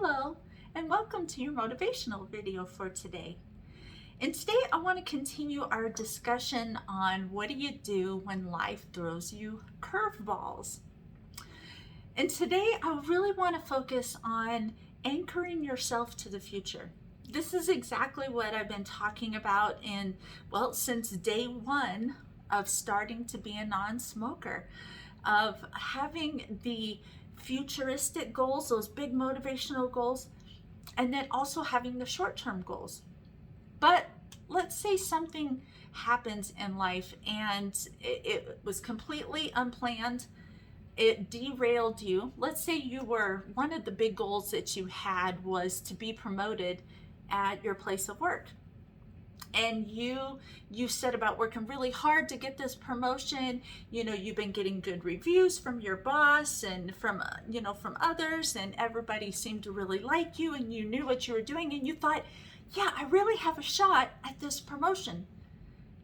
Hello, and welcome to your motivational video for today. And today I want to continue our discussion on what do you do when life throws you curveballs. And today I really want to focus on anchoring yourself to the future. This is exactly what I've been talking about since day one of starting to be a non-smoker, of having the futuristic goals, those big motivational goals, and then also having the short-term goals. But let's say something happens in life and it was completely unplanned. It derailed you. Let's say one of the big goals that you had was to be promoted at your place of work, and you set about working really hard to get this promotion. You've been getting good reviews from your boss and from others, and everybody seemed to really like you, and you knew what you were doing, and you thought, yeah, I really have a shot at this promotion.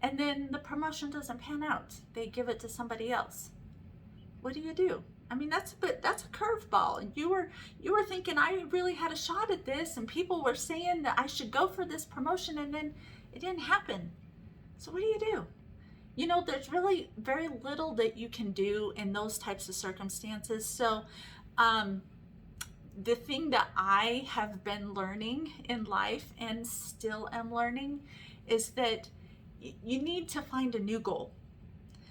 And then the promotion doesn't pan out. They give it to somebody else. What do you do? I mean, that's a curveball. And you were thinking, I really had a shot at this, and people were saying that I should go for this promotion, and then it didn't happen. So what do you do? There's really very little that you can do in those types of circumstances. So the thing that I have been learning in life and still am learning is that you need to find a new goal.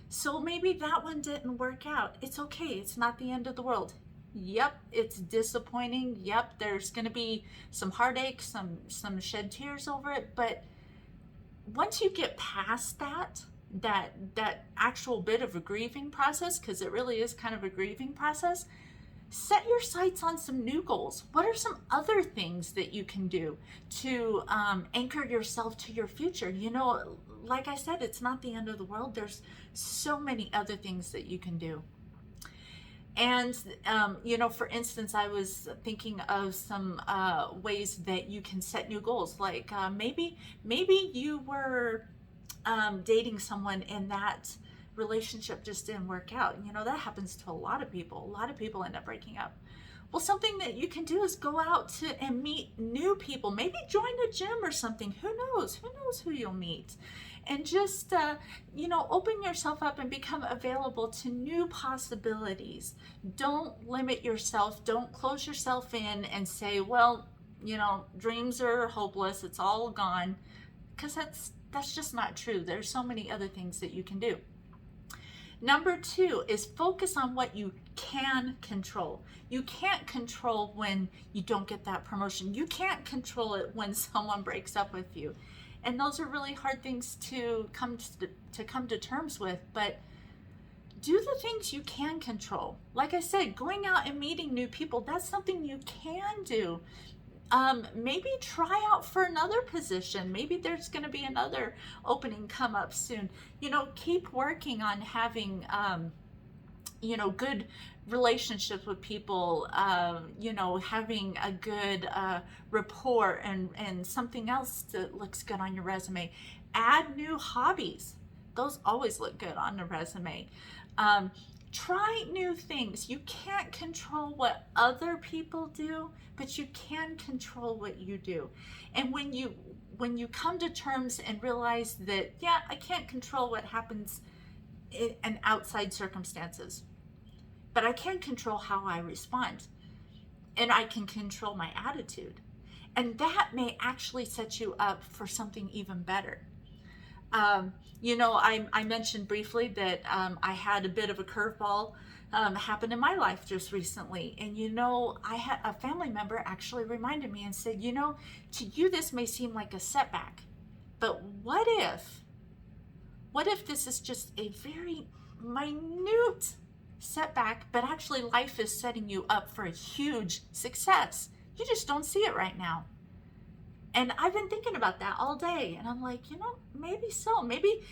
So maybe that one didn't work out. It's okay. It's not the end of the world. Yep, it's disappointing. Yep, there's going to be some heartache, some shed tears over it. But once you get past that actual bit of a grieving process, because it really is kind of a grieving process, set your sights on some new goals. What are some other things that you can do to anchor yourself to your future? Like I said, it's not the end of the world. There's so many other things that you can do. And, for instance, I was thinking of some ways that you can set new goals. Like maybe you were dating someone and that relationship just didn't work out. That happens to a lot of people. A lot of people end up breaking up. Well, something that you can do is go out and meet new people. Maybe join a gym or something. Who knows? Who knows who you'll meet? And just, open yourself up and become available to new possibilities. Don't limit yourself. Don't close yourself in and say, well, dreams are hopeless. It's all gone. Because that's just not true. There's so many other things that you can do. Number 2 is focus on what you can control. You can't control when you don't get that promotion. You can't control it when someone breaks up with you. And those are really hard things to come to terms with, but do the things you can control. Like I said, going out and meeting new people, that's something you can do. Maybe try out for another position. Maybe there's going to be another opening come up soon. Keep working on having, good relationships with people, having a good rapport and something else that looks good on your resume. Add new hobbies. Those always look good on the resume. Try new things. You can't control what other people do, but you can control what you do. And when you come to terms and realize that, yeah, I can't control what happens in outside circumstances, but I can control how I respond, and I can control my attitude. And that may actually set you up for something even better. I mentioned briefly that I had a bit of a curveball happen in my life just recently. And, I had a family member actually reminded me and said, to you this may seem like a setback, but what if this is just a very minute setback, but actually life is setting you up for a huge success? You just don't see it right now. And I've been thinking about that all day. And I'm like, maybe so. Maybe,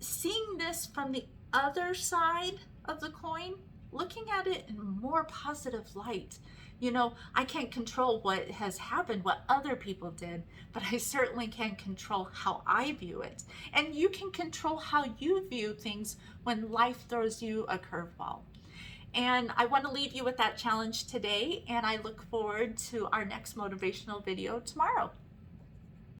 seeing this from the other side of the coin, looking at it in a more positive light. I can't control what has happened, what other people did, but I certainly can control how I view it. And you can control how you view things when life throws you a curveball. And I want to leave you with that challenge today, and I look forward to our next motivational video tomorrow.